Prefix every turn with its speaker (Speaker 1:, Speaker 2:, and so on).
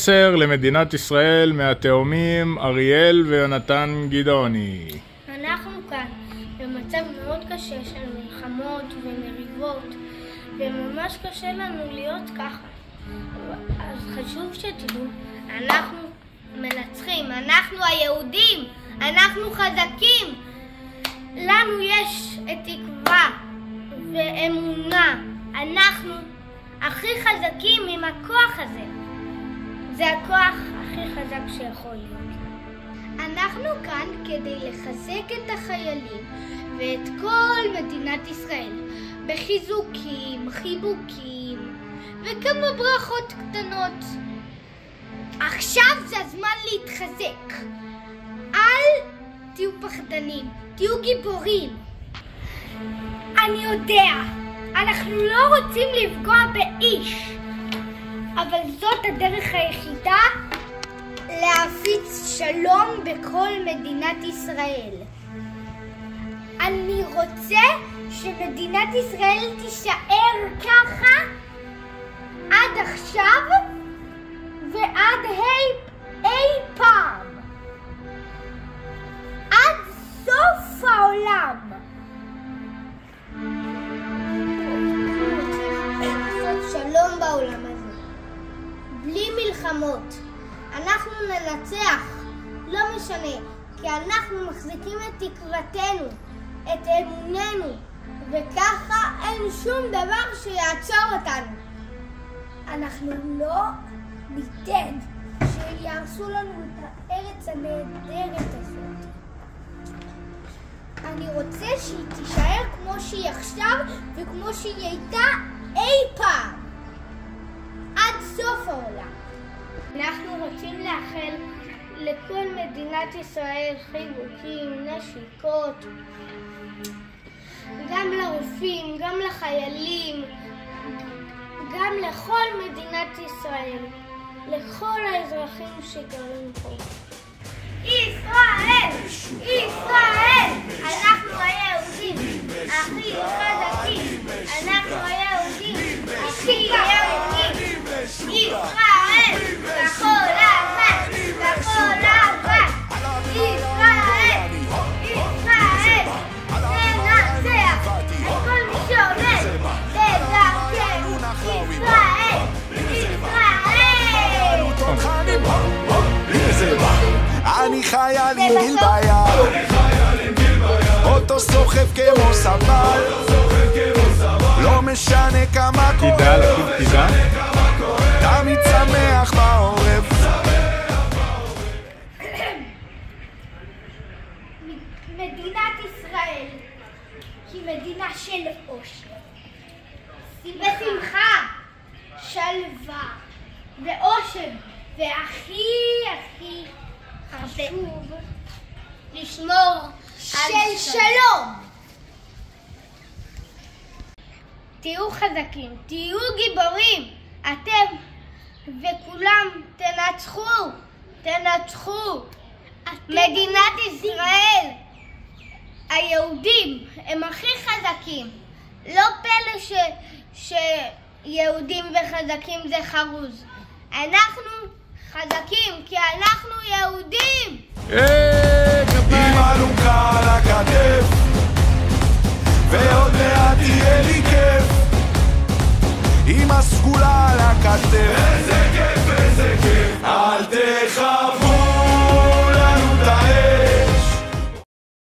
Speaker 1: מסר למדינת ישראל מהתאומים אריאל ויונתן גדעוני.
Speaker 2: אנחנו כאן במצב מאוד קשה של מלחמות ומריבות, וממש קשה לנו להיות ככה. אז חשוב שתדעו, אנחנו מנצחים, אנחנו היהודים, אנחנו חזקים. לנו יש את תקווה ואמונה. אנחנו הכי חזקים עם הכוח הזה. זה הכוח הכי חזק שיכול להיות. אנחנו כאן כדי לחזק את החיילים ואת כל מדינת ישראל בחיזוקים, חיבוקים וכמה ברכות קטנות. עכשיו זה הזמן להתחזק. אל תהיו פחדנים, תהיו גיבורים. אני יודע, אנחנו לא רוצים לפגוע באיש, אבל זאת הדרך היחידה להפיץ שלום בכל מדינת ישראל. אני רוצה שמדינת ישראל תישאר ככה עד עכשיו ועד אי פעם. עד סוף העולם. לעשות שלום בעולם הזה. בלי מלחמות. אנחנו ננצח. לא משנה. כי אנחנו מחזיקים את תקוותנו. את אמוננו. וככה אין שום דבר שיעצור אותנו. אנחנו לא ניתן שיהרסו לנו את הארץ הנהדרת הזאת. אני רוצה שהיא תישאר כמו שהיא עכשיו וכמו שהיא הייתה אי פעם. עד סוף העולם. אנחנו רוצים לאחל לכל מדינת ישראל חיבוקים, נשיקות, גם לרופאים, גם לחיילים, גם לכל מדינת ישראל, לכל האזרחים שגרים פה. ישראל! ישראל! אנחנו היהודים הכי חזקים! אנחנו היהודים הכי יהודים! ישראל! כחול לבן! כחול לבן! ישראל! ישראל! ננצח את כל מי שעומד בדרכנו! ישראל! ישראל!
Speaker 3: אני חייל עם גיל ביד, אותו סוחב כמו סבל, לא משנה כמה כואב, תמיד שמח בעורף.
Speaker 2: מדינת ישראל היא מדינה של אושר ושמחה, שלווה ואושר, והכי חשוב לשמור על שלום. תהיו חזקים, תהיו גיבורים. אתם וכולם תנצחו, תנצחו. מדינת ישראל, היהודים הם הכי חזקים. לא פלא שיהודים וחזקים זה חרוז. אנחנו חזקים כי אנחנו יהודים.
Speaker 3: עם אלונקה על הכתף ועוד מעט יהיה לי כיף עם הסגולה על הכתף.